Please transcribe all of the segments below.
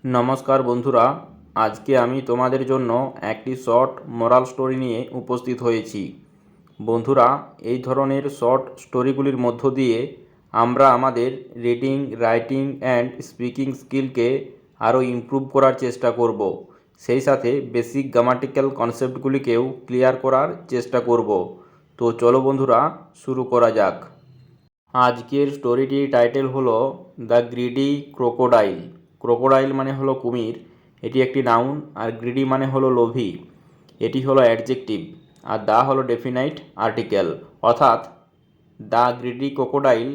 নমস্কার বন্ধুরা, আজকে আমি তোমাদের জন্য একটি শর্ট মোরাল স্টোরি নিয়ে উপস্থিত হয়েছি। বন্ধুরা, এই ধরনের শর্ট স্টোরিগুলির মধ্য দিয়ে আমরা আমাদের রিডিং, রাইটিং অ্যান্ড স্পিকিং স্কিলকে আরও ইমপ্রুভ করার চেষ্টা করব। সেই সাথে বেসিক গ্রামাটিক্যাল কনসেপ্টগুলিকেও ক্লিয়ার করার চেষ্টা করব। তো চলো বন্ধুরা, শুরু করা যাক। আজকের স্টোরিটির টাইটেল হলো দ্য গ্রিডি ক্রোকোডাইল। ক্রোকোডাইল মানে হলো কুমির, এটি একটি নাউন, আর গ্রিডি মানে হলো লোভী, এটি হলো অ্যাডজেক্টিভ, আর দা হলো ডেফিনাইট আর্টিকেল। অর্থাৎ দ্য গ্রিডি ক্রোকোডাইল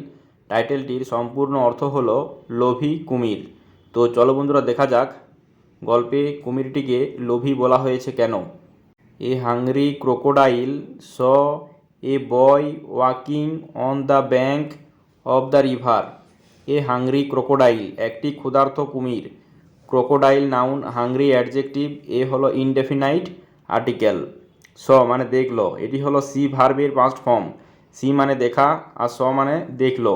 টাইটেলটির সম্পূর্ণ অর্থ হলো লোভী কুমির। তো চলো বন্ধুরা, দেখা যাক গল্পে কুমিরটিকে লোভী বলা হয়েছে কেন। এ hungry crocodile saw A boy walking on the bank of the river. A hungry crocodile একটি ক্ষুধার্ত কুমির। ক্রোকোডাইল নাউন, হাংরি অ্যাডজেক্টিভ, এ হলো ইনডেফিনাইট আর্টিকেল। স মানে দেখলো, এটি হলো সি ভার্বের পাস্ট ফর্ম। সি মানে দেখা আর স মানে দেখলো।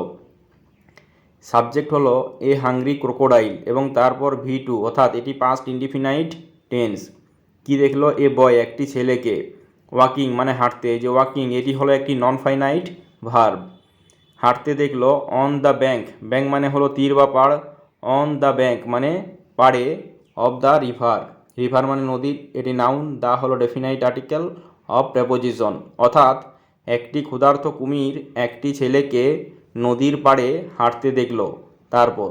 সাবজেক্ট হলো এ হাংরি ক্রোকোডাইল এবং তারপর V2, অর্থাৎ এটি পাস্ট ইনডিফিনাইট টেন্স। কি দেখলো? এ বয় একটি ছেলেকে। ওয়াকিং মানে হাঁটতে, এই যে ওয়াকিং এটি হলো একটি নন ফাইনাইট ভার্ব। হাঁটতে দেখলো। অন দ্য ব্যাঙ্ক, ব্যাঙ্ক মানে হলো তীর বা পাড়। অন দ্য ব্যাঙ্ক মানে পাড়ে। অফ দ্য রিভার, রিভার মানে নদী, এটি নাউন। দা হলো ডেফিনাইট আর্টিকেল অফ প্রেপোজিশন। অর্থাৎ একটি ক্ষুধার্ত কুমির একটি ছেলেকে নদীর পাড়ে হাঁটতে দেখলো। তারপর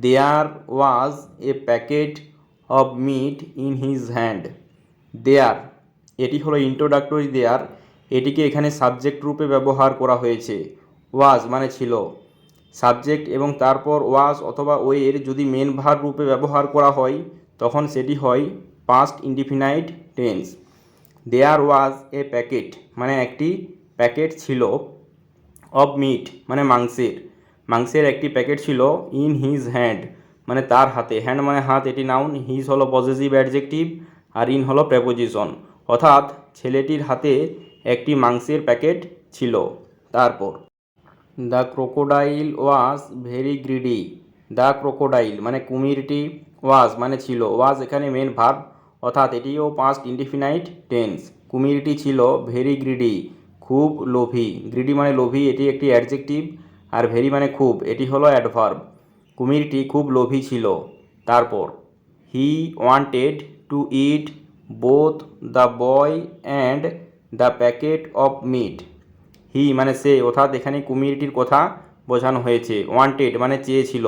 there was a packet of meat in his hand. There এটি হলো ইন্ট্রোডাক্টরি দেয়ার, এটিকে এখানে সাবজেক্ট রূপে ব্যবহার করা হয়েছে। ওয়াজ মানে ছিল, সাবজেক্ট এবং তারপর ওয়াজ অথবা ওয়ের যদি মেন ভার্ব রূপে ব্যবহার করা হয় তখন সেটি হয় past indefinite tense. There was a packet মানে একটি প্যাকেট ছিল। অফ মিট মানে মাংসের, মাংসের একটি প্যাকেট ছিল। ইন হিজ হ্যান্ড মানে তার হাতে, হ্যান্ড মানে হাত, এটি নাউন। হিজ হলো পজেসিভ অ্যাডজেক্টিভ আর ইন হলো প্রেপোজিশন। অর্থাৎ ছেলেটির হাতে একটি মাংসের প্যাকেট ছিল। তারপর the crocodile was very greedy. The crocodile মানে কুমিরটি, ওয়াজ মানে ছিল, ওয়াজ এখানে মেন ভার্ব, অর্থাৎ এটিও পাস্ট ইনডিফিনাইট টেন্স। কুমিরটি ছিল ভেরি গ্রিডি খুব লোভী। গ্রিডি মানে লোভী, এটি একটি অ্যাডজেক্টিভ, আর ভেরি মানে খুব, এটি হলো অ্যাডভার্ব। কুমিরটি খুব লোভী ছিল। তারপর he wanted to eat both the boy and the packet of meat. He মানে সে, অর্থাৎ এখানে কুমিরটির কথা বোঝানো হয়েছে। ওয়ান্টেড মানে চেয়েছিল,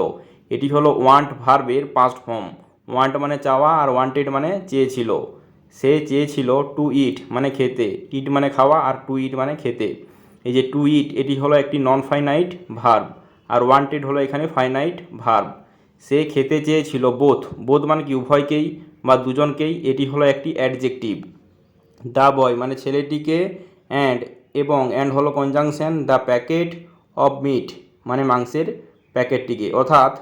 এটি হলো ওয়ান্ট ভার্বের পাস্ট ফর্ম। ওয়ান্ট মানে চাওয়া আর ওয়ান্টেড মানে চেয়েছিল। সে চেয়েছিল টু ইট মানে খেতে, ইট মানে খাওয়া আর টু ইট মানে খেতে। এই যে টু ইট এটি হলো একটি নন ফাইনাইট ভার্ব, আর ওয়ান্টেড হলো এখানে ফাইনাইট ভার্ব। সে খেতে চেয়েছিল বোথ, বোথ মানে কি উভয়কেই বা দুজনকেই, এটি হলো একটি অ্যাডজেক্টিভ। দ্য বয় মানে ছেলেটিকে, অ্যান্ড এবং অ্যান্ড হলো conjunction, the packet of meat মানে মাংসের প্যাকেটটিকে। অর্থাৎ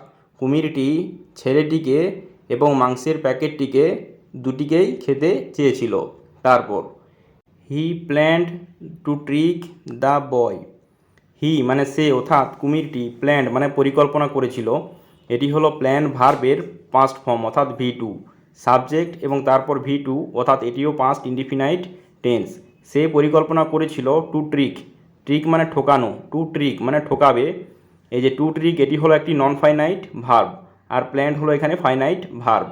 কুমিরটি ছেলেটিকে এবং মাংসের প্যাকেটটিকে দুটিকেই খেতে চেয়েছিল। তারপর he planned to trick the boy. He মানে সে, অর্থাৎ কুমিরটি, প্ল্যান্ড মানে পরিকল্পনা করেছিল, এটি হলো প্ল্যান ভার্বের পাস্ট ফর্ম, অর্থাৎ V2, সাবজেক্ট এবং তারপর V2, অর্থাৎ এটিও পাস্ট ইনডিফিনাইট টেন্স। সে পরিকল্পনা করেছিল টু ট্রিক, ট্রিক মানে ঠকানো, টু ট্রিক মানে ঠকাবে। এই যে টু ট্রিক এটি হলো একটি নন ফাইনাইট ভার্ব, আর প্ল্যান্ড হলো এখানে ফাইনাইট ভার্ব।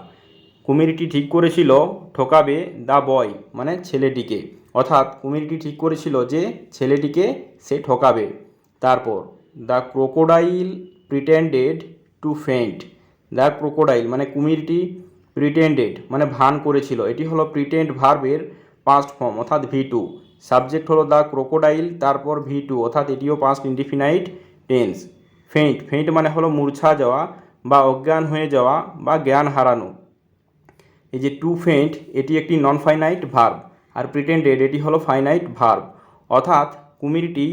কুমিরটি ঠিক করেছিল ঠকাবে দ্য বয় মানে ছেলেটিকে, অর্থাৎ কুমিরটি ঠিক করেছিল যে ছেলেটিকে সে ঠকাবে। তারপর the crocodile pretended two faint. The crocodile মানে কুমিরটি, প্রিটেন্ডেড মানে ভান করেছিল, এটি হলো প্রিটেন্ড ভার্বের পাস্ট ফর্ম, অর্থাৎ V2। সাবজেক্ট হলো দ্য ক্রোকোডাইল, তারপর V2, অর্থাৎ এটিও past indefinite tense. Faint, faint মানে হলো মূর্ছা যাওয়া বা অজ্ঞান হয়ে যাওয়া বা জ্ঞান হারানো। এই যে টু ফেইন্ট এটি একটি নন ফাইনাইট ভার্ব, আর প্রিটেন্ডেড এটি হলো ফাইনাইট ভার্ব। অর্থাৎ কুমিরটি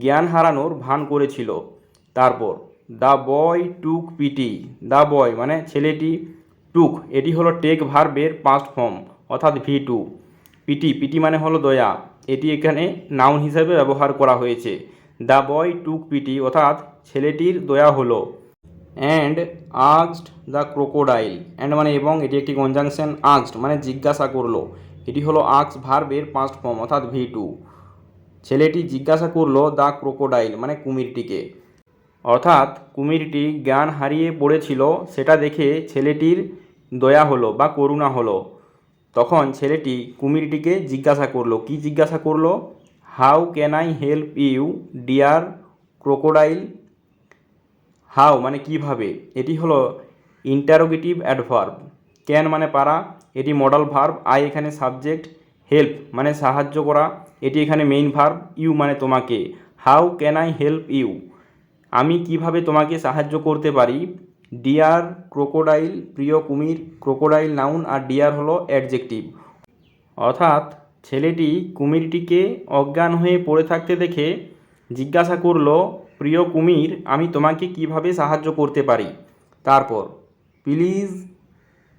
জ্ঞান হারানোর ভান করেছিল। তারপর the boy took pity. The boy মানে ছেলেটি, টুক এটি হলো টেক ভার্বের পাস্ট ফর্ম, অর্থাৎ V2। পিটি, পিটি মানে হলো দয়া, এটি এখানে নাউন হিসাবে ব্যবহার করা হয়েছে। দ্য বয় টুক পিটি, অর্থাৎ ছেলেটির দয়া হলো। And asked the crocodile. And মানে এবং, এটি একটি কনজাংশন। আস্কড মানে জিজ্ঞাসা করলো, এটি হলো আস্ক ভার্বের পাস্ট ফর্ম অর্থাৎ V2। ছেলেটি জিজ্ঞাসা করলো দ্য ক্রোকোডাইল মানে কুমিরটিকে, অর্থাৎ কুমিরটি জ্ঞান হারিয়ে পড়েছিল সেটা দেখে ছেলেটির দয়া হলো বা করুণা হলো। তখন ছেলেটি কুমিরটিকে জিজ্ঞাসা করলো, কি জিজ্ঞাসা করলো? How can I help you dear crocodile. How মানে কিভাবে, এটি হলো ইন্টারোগেটিভ অ্যাডভার্ব। ক্যান মানে পারা, এটি মডাল ভার্ব। আই এখানে সাবজেক্ট, হেল্প মানে সাহায্য করা, এটি এখানে মেইন ভার্ব। ইউ মানে তোমাকে। How can I help you, আমি কিভাবে তোমাকে সাহায্য করতে পারি। ডিয়ার ক্রোকোডাইল প্রিয় কুমির, ক্রোকোডাইল নাউন আর ডিয়ার হলো অ্যাডজেক্টিভ। অর্থাৎ ছেলেটি কুমিরটিকে অজ্ঞান হয়ে পড়ে থাকতে দেখে জিজ্ঞাসা করলো, প্রিয় কুমির আমি তোমাকে কিভাবে সাহায্য করতে পারি। তারপর please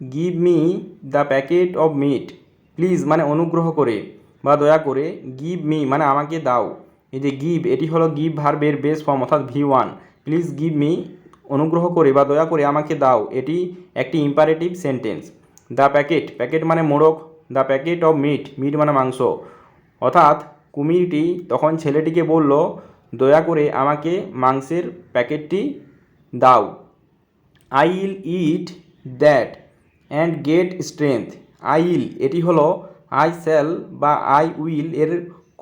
give me the packet of meat. Please মানে অনুগ্রহ করে বা দয়া করে, গিভ মি মানে আমাকে দাও। এই যে গিভ, এটি হলো গিভ ভার্বের বেস ফর্ম অর্থাৎ V1। প্লিজ গিভ মি অনুগ্রহ করে বা দয়া করে আমাকে দাও, এটি একটি imperative sentence. The packet, packet মানে মোড়ক, the packet of meat, meat মানে মাংস। অর্থাৎ কুমিরটি তখন ছেলেটিকে বলল, দয়া করে আমাকে মাংসের প্যাকেটটি দাও। I will eat that and get strength. I will, এটি হলো আই শ্যাল বা আই উইল এর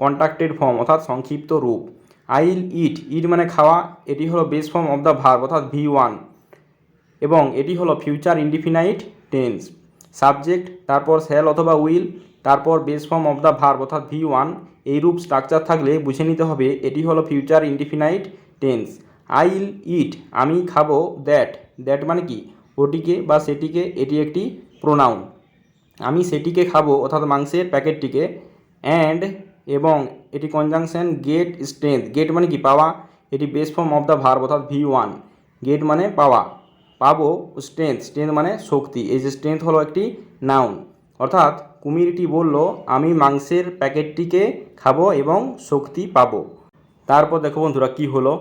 কন্ট্রাক্টেড ফর্ম অর্থাৎ সংক্ষিপ্ত রূপ। আই উইল ইট, ইট মানে খাওয়া, এটি হলো base form of the verb অর্থাৎ V1 এবং এটি হলো ফিউচার ইনডিফিনাইট টেন্স। সাবজেক্ট, তারপর শ্যাল অথবা উইল, তারপর base form of the verb অর্থাৎ V1। এই রূপ স্ট্রাকচার থাকলে বুঝে নিতে হবে এটি হলো future indefinite tense. I will eat, আমি খাবো, দ্যাট, দ্যাট মানে কি ওটিকে বা সেটিকে, এটি একটি প্রোনাউন। আমি সেটিকে খাবো অর্থাৎ মাংসের প্যাকেটটিকে। অ্যান্ড এবং, এটি কনজাংশন। গেট স্ট্রেংথ, গেট মানে কি পাওয়া, এটি base form of the verb অর্থাৎ V1। গেট মানে পাওয়া, পাবো। স্ট্রেংথ, স্ট্রেংথ মানে শক্তি, এই যে স্ট্রেংথ হলো একটি নাউন। অর্থাৎ কুমিরটি বলল আমি মাংসের প্যাকেটটিকে খাবো এবং শক্তি পাবো। তারপর দেখো বন্ধুরা কি হলো।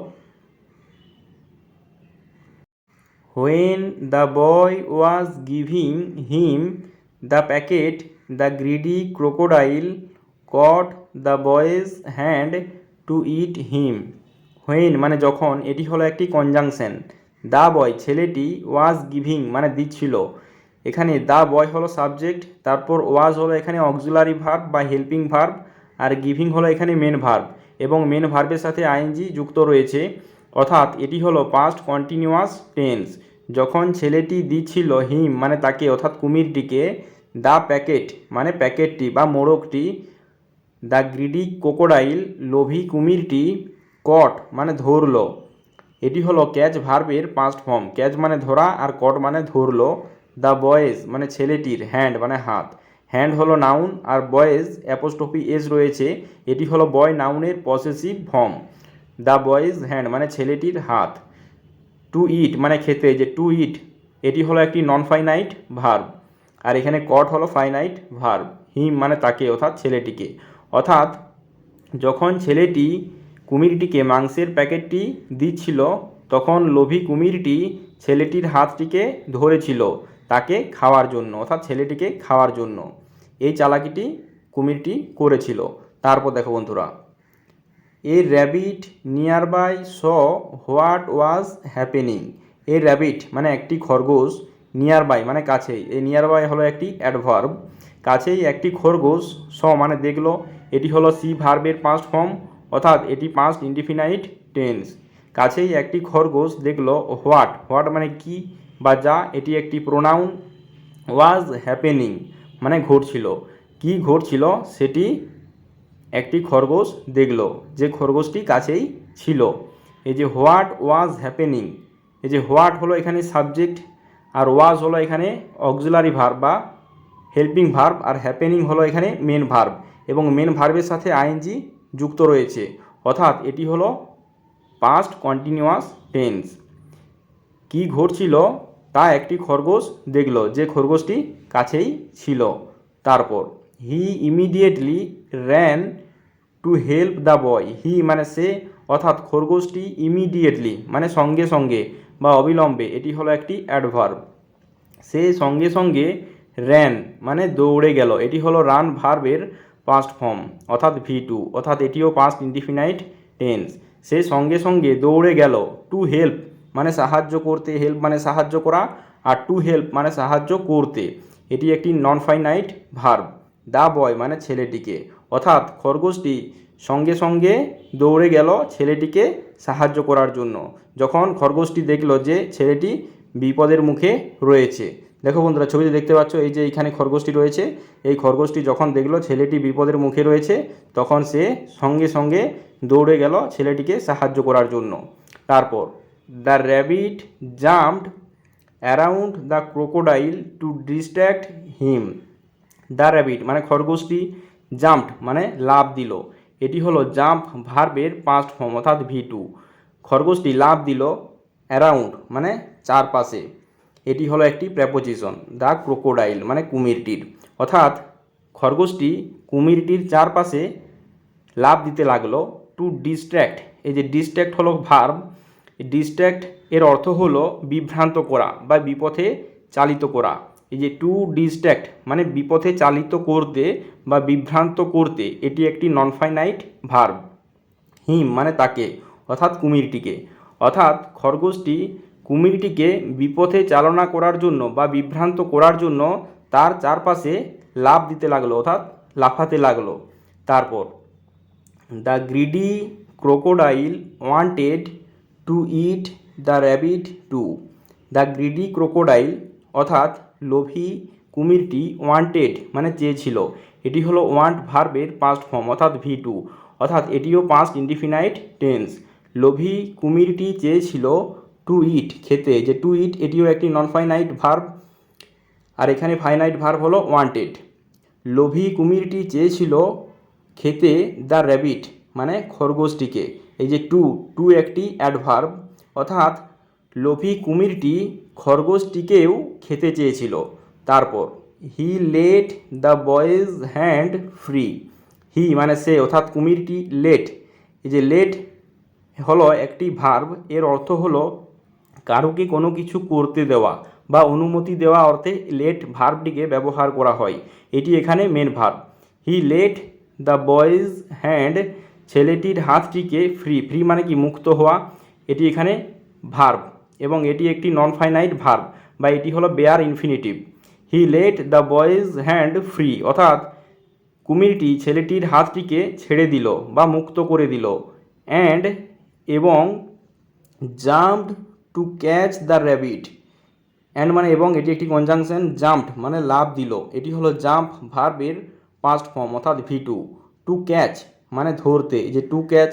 When the boy was giving him the packet, the greedy crocodile caught the boy's hand to eat him. When মানে যখন, এটি হলো একটি কনজাংশন। দ্য বয় ছেলেটি, ওয়াজ গিভিং মানে দিচ্ছিল, এখানে দ্য বয় হলো সাবজেক্ট, তারপর ওয়াজ হলো এখানে অক্সিলারি ভার্ব বা হেল্পিং ভার্ব, আর গিভিং হলো এখানে মেন ভার্ব এবং মেন ভার্বের সাথে আইএনজি যুক্ত রয়েছে। অর্থাৎ এটি হলো পাস্ট কন্টিনিউয়াস টেন্স। যখন ছেলেটি দিচ্ছিল হিম মানে তাকে অর্থাৎ কুমিরটিকে, দ্য প্যাকেট মানে প্যাকেটটি বা মোড়কটি, দ্য গ্রিডি ক্রোকোডাইল লোভী কুমিরটি, কট মানে ধরলো, এটি হলো ক্যাচ ভার্বের পাস্ট ফর্ম। ক্যাচ মানে ধরা আর কট মানে ধরলো। দ্য বয়েজ মানে ছেলেটির, হ্যান্ড মানে হাত, হ্যান্ড হলো নাউন আর বয়েজ অ্যাপোস্ট্রফি এস রয়েছে, এটি হলো বয় নাউনের possessive form. The boy's hand মানে ছেলেটির হাত। টু ইট মানে খেতে, যে টু ইট এটি হলো একটি নন ফাইনাইট ভার্ব আর এখানে কট হলো ফাইনাইট ভার্ব। হিম মানে তাকে অর্থাৎ ছেলেটিকে। অর্থাৎ যখন ছেলেটি কুমিরটিকে মাংসের প্যাকেটটি দিচ্ছিল তখন লোভী কুমিরটি ছেলেটির হাতটিকে ধরেছিল তাকে খাওয়ার জন্য অর্থাৎ ছেলেটিকে খাওয়ার জন্য। এই চালাকিটি কুমিরটি করেছিল। তারপর দেখো বন্ধুরা, a rabbit nearby saw what was happening. A rabbit মানে একটি খরগোশ, নিয়ার বাই মানে কাছেই, এই নিয়ার বাই হলো একটি অ্যাডভার্ব। কাছেই একটি খরগোশ, স মানে দেখলো, এটি হলো সি ভার্বের পাস্ট ফর্ম অর্থাৎ এটি পাস্ট ইনডিফিনাইট টেন্স। কাছেই একটি খরগোশ দেখলো, হোয়াট, হোয়াট মানে কি বা যা, এটি একটি প্রোনাউন। ওয়াজ হ্যাপেনিং মানে ঘটছিল, কি ঘটছিল সেটি একটি খরগোশ দেখলো, যে খরগোশটি কাছেই ছিল। এই যে হোয়াট ওয়াজ হ্যাপেনিং, এই যে হোয়াট হলো এখানে সাবজেক্ট আর ওয়াজ হলো এখানে অক্সিলারি ভার্ব বা হেল্পিং ভার্ব আর হ্যাপেনিং হলো এখানে মেন ভার্ব এবং মেন ভার্বের সাথে আইএনজি যুক্ত রয়েছে অর্থাৎ এটি হলো পাস্ট কন্টিনিউয়াস টেন্স। কি ঘটছিল তা একটি খরগোশ দেখলো, যে খরগোশটি কাছেই ছিল। তারপর he immediately ran to help the boy. He মানে সে অর্থাৎ খরগোশটি, ইমিডিয়েটলি মানে সঙ্গে সঙ্গে, বা অবিলম্বে, এটি হলো একটি অ্যাডভার্ব। সে সঙ্গে সঙ্গে র্যান মানে দৌড়ে গেল, এটি হলো রান ভার্বের পাস্ট ফর্ম অর্থাৎ V2, অর্থাৎ এটিও পাস্ট ইনডিফিনাইট টেন্স। সে সঙ্গে সঙ্গে দৌড়ে গেল। টু হেল্প মানে সাহায্য করতে, হেল্প মানে সাহায্য করা, আর টু হেল্প মানে সাহায্য করতে, এটি একটি non finite verb. The boy মানে ছেলেটিকে, অর্থাৎ খরগোশটি সঙ্গে সঙ্গে দৌড়ে গেল ছেলেটিকে সাহায্য করার জন্য, যখন খরগোশটি দেখলো যে ছেলেটি বিপদের মুখে রয়েছে। দেখো বন্ধুরা, ছবিতে দেখতে পাচ্ছ এই যে এইখানে খরগোশটি রয়েছে, এই খরগোশটি যখন দেখলো ছেলেটি বিপদের মুখে রয়েছে, তখন সে সঙ্গে সঙ্গে দৌড়ে গেল ছেলেটিকে সাহায্য করার জন্য। তারপর the rabbit jumped around the crocodile to distract him. The rabbit মানে খরগোশটি, জাম্পড মানে লাফ দিল, এটি হলো জাম্প ভার্বের পাস্ট ফর্ম অর্থাৎ V2। খরগোশটি লাফ দিল, অ্যারাউন্ড মানে চারপাশে, এটি হলো একটি প্রেপোজিশন। দ্য ক্রোকোডাইল মানে কুমিরটির, অর্থাৎ খরগোশটি কুমিরটির চারপাশে লাফ দিতে লাগলো। টু ডিস্ট্র্যাক্ট, এই যে ডিস্ট্র্যাক্ট হলো ভার্ব, ডিস্ট্র্যাক্ট এর অর্থ হলো বিভ্রান্ত করা বা বিপথে চালিত করা। এই যে টু ডিস্ট্র্যাক্ট মানে বিপথে চালিত করতে বা বিভ্রান্ত করতে, এটি একটি নন ফাইনাইট ভার্ব। হিম মানে তাকে, অর্থাৎ কুমিরটিকে, অর্থাৎ খরগোশটি কুমিরটিকে বিপথে চালনা করার জন্য বা বিভ্রান্ত করার জন্য তার চারপাশে লাফ দিতে লাগলো, অর্থাৎ লাফাতে লাগলো। তারপর the greedy crocodile wanted to eat the rabbit too. The greedy crocodile অর্থাৎ লোভী কুমিরটি, ওয়ান্টেড মানে চেয়েছিল, এটি হলো ওয়ান্ট ভার্বের পাস্ট ফর্ম অর্থাৎ V2, অর্থাৎ এটিও পাস্ট ইনডিফিনাইট টেন্স। লোভী কুমিরটি চেয়েছিল টু ইট খেতে, যে টু ইট এটিও একটি নন ফাইনাইট ভার্ব, আর এখানে ফাইনাইট ভার্ব হলো ওয়ান্টেড। লোভী কুমিরটি চেয়েছিল খেতে দ্য র্যাবিট মানে খরগোশটিকে, এই যে টু একটি অ্যাডভার্ব, অর্থাৎ লোভী কুমিরটি খরগোশটিকেও খেতে চেয়েছিল। তারপর he let the boy's hand free. He মানে সে, অর্থাৎ কুমিরটি লেট, এই যে লেট হলো একটি ভার্ব, এর অর্থ হলো কারোকে কোনো কিছু করতে দেওয়া বা অনুমতি দেওয়া অর্থে লেট ভার্বটিকে ব্যবহার করা হয়, এটি এখানে main verb. He let the boy's hand, ছেলেটির হাতটিকে ফ্রি, ফ্রি মানে কি মুক্ত হওয়া, এটি এখানে ভার্ব এবং এটি একটি নন ফাইনাইট ভার্ব বা এটি হলো bare infinitive. He let the boy's hand free, অর্থাৎ কুমিরটি ছেলেটির হাতটিকে ছেড়ে দিল বা মুক্ত করে দিল। অ্যান্ড এবং jumped to catch the rabbit. And মানে এবং, এটি একটি কনজাংশন। জাম্পড মানে লাফ দিল, এটি হলো জাম্প ভার্বের পাস্ট ফর্ম অর্থাৎ V2। টু ক্যাচ মানে ধরতে, এই যে টু ক্যাচ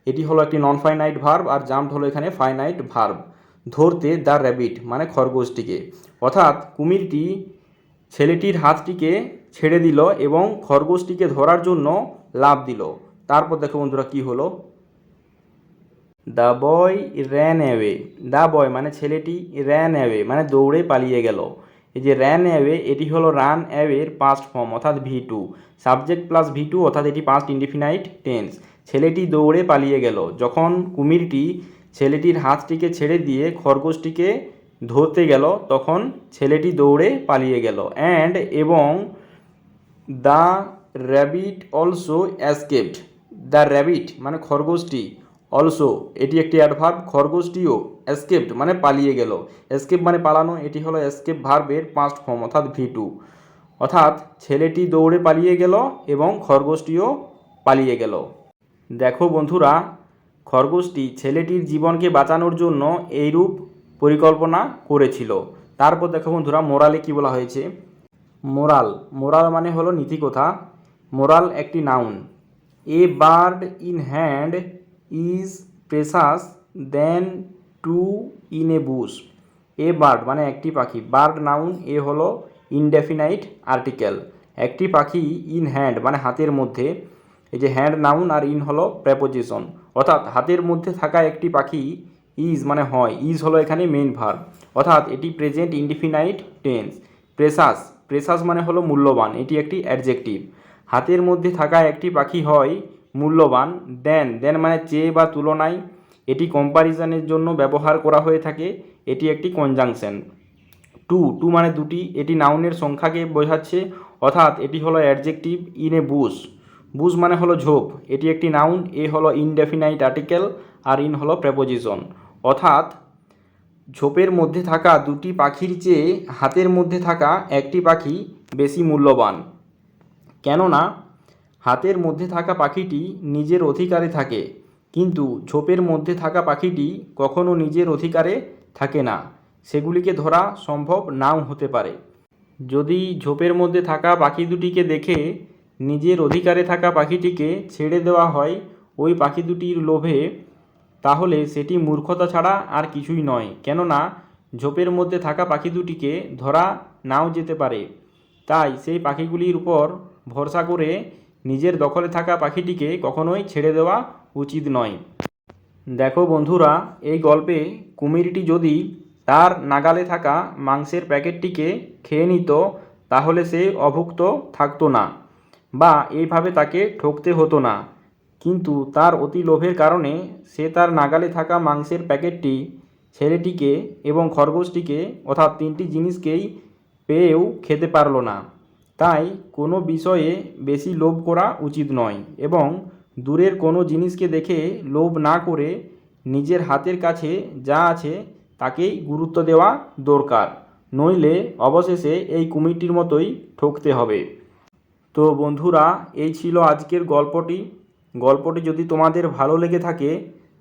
এটি হলো একটি নন ফাইনাইট ভার্ব, আর জাম্পড হলো এখানে ফাইনাইট ভার্ব। ধরতে দ্য র্যাবিট মানে খরগোশটিকে, অর্থাৎ কুমিরটি ছেলেটির হাতটিকে ছেড়ে দিল এবং খরগোশটিকে ধরার জন্য লাফ দিল। তারপর দেখো বন্ধুরা কি হলো, the boy ran away. The boy মানে ছেলেটি, র্যান অ্যাওয়ে মানে দৌড়ে পালিয়ে গেল। এই যে র্যান অ্যাওয়ে এটি হলো রান অ্যাওয়ের পাস্ট ফর্ম অর্থাৎ V2, সাবজেক্ট প্লাস V2 অর্থাৎ এটি পাস্ট ইনডিফিনাইট টেন্স। ছেলেটি দৌড়ে পালিয়ে গেল, যখন কুমিরটি ছেলেটির হাতটিকে ছেড়ে দিয়ে খরগোশটিকে ধরতে গেল, তখন ছেলেটি দৌড়ে পালিয়ে গেল। অ্যান্ড এবং the rabbit also escaped. The rabbit মানে খরগোশটি, অলসো এটি একটি অ্যাডভার্ব, খরগোশটিও এসকেপড মানে পালিয়ে গেল। এসকেপ মানে পালানো, এটি হলো এসকেপ ভার্বের পাস্ট ফর্ম অর্থাৎ V2, অর্থাৎ ছেলেটি দৌড়ে পালিয়ে গেল এবং খরগোশটিও পালিয়ে গেল। দেখো বন্ধুরা, খরগোশটি ছেলেটির জীবনকে বাঁচানোর জন্য এইরূপ পরিকল্পনা করেছিল। তারপর দেখো বন্ধুরা, মোরালে কি বলা হয়েছে। মোরাল, মোরাল মানে হলো নীতিকথা। মোরাল একটি noun. A bird in hand is precious than two in a bush. A bird মানে একটি পাখি, বার্ড নাউন, এ হলো ইনডেফিনাইট আর্টিকেল। একটি পাখি ইন হ্যান্ড মানে হাতের মধ্যে, এই যে হ্যান্ড নাউন আর ইন হলো প্রেপোজিশন, অর্থাৎ হাতের মধ্যে থাকা একটি পাখি, ইজ মানে হয়, ইজ হলো এখানে মেইন ভার্ব, অর্থাৎ এটি present indefinite tense. Precious, precious মানে হলো মূল্যবান, এটি একটি অ্যাডজেক্টিভ। হাতের মধ্যে থাকা একটি পাখি হয় মূল্যবান। দেন, দেন মানে চেয়ে বা তুলনায়, এটি কম্প্যারিজনের জন্য ব্যবহার করা হয়ে থাকে। এটি একটি কনজাংশন। টু টু মানে দুটি, এটি নাউনের সংখ্যাকে বোঝাচ্ছে, অর্থাৎ এটি হলো adjective. In a Bush, Bush মানে হলো ঝোপ, এটি একটি নাউন। এ হলো ইনডেফিনাইট আর্টিকেল আর ইন হলো প্রেপোজিশন। অর্থাৎ ঝোপের মধ্যে থাকা দুটি পাখির চেয়ে হাতের মধ্যে থাকা একটি পাখি বেশি মূল্যবান, কেননা হাতের মধ্যে থাকা পাখিটি নিজের অধিকারে থাকে, কিন্তু ঝোপের মধ্যে থাকা পাখিটি কখনো নিজের অধিকারে থাকে না, সেগুলিকে ধরা সম্ভব নাও হতে পারে। যদি ঝোপের মধ্যে থাকা পাখি দুটিকে দেখে নিজের অধিকারে থাকা পাখিটিকে ছেড়ে দেওয়া হয় ওই পাখি দুটির লোভে, তাহলে সেটি মূর্খতা ছাড়া আর কিছুই নয়, কেননা ঝোপের মধ্যে থাকা পাখি দুটিকে ধরা নাও যেতে পারে। তাই সেই পাখিগুলির উপর ভরসা করে নিজের দখলে থাকা পাখিটিকে কখনোই ছেড়ে দেওয়া উচিত নয়। দেখো বন্ধুরা, এই গল্পে কুমিরটি যদি তার নাগালে থাকা মাংসের প্যাকেটটিকে খেয়ে নিত, তাহলে সে অভুক্ত থাকতো না বা এইভাবে তাকে ঠকতে হতো না। কিন্তু তার অতি লোভের কারণে সে তার নাগালে থাকা মাংসের প্যাকেটটি, ছেলেটিকে এবং খরগোশটিকে, অর্থাৎ তিনটি জিনিসকেই পেয়েও খেতে পারল না। তাই কোনো বিষয়ে বেশি লোভ করা উচিত নয়, এবং দূরের কোনো জিনিসকে দেখে লোভ না করে নিজের হাতের কাছে যা আছে তাকেই গুরুত্ব দেওয়া দরকার, নইলে অবশেষে এই কুমিরটির মতোই ঠকতে হবে। তো বন্ধুরা, এই ছিল আজকের গল্পটি। গল্পটি যদি তোমাদের ভালো লেগে থাকে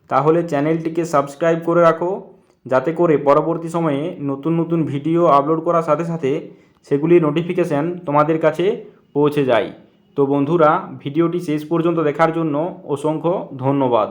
তাহলে চ্যানেলটিকে সাবস্ক্রাইব করে রাখো, যাতে করে পরবর্তী সময়ে নতুন নতুন ভিডিও আপলোড করার সাথে সাথে সেগুলির নোটিফিকেশান তোমাদের কাছে পৌঁছে যায়। তো বন্ধুরা, ভিডিওটি শেষ পর্যন্ত দেখার জন্য অসংখ্য ধন্যবাদ।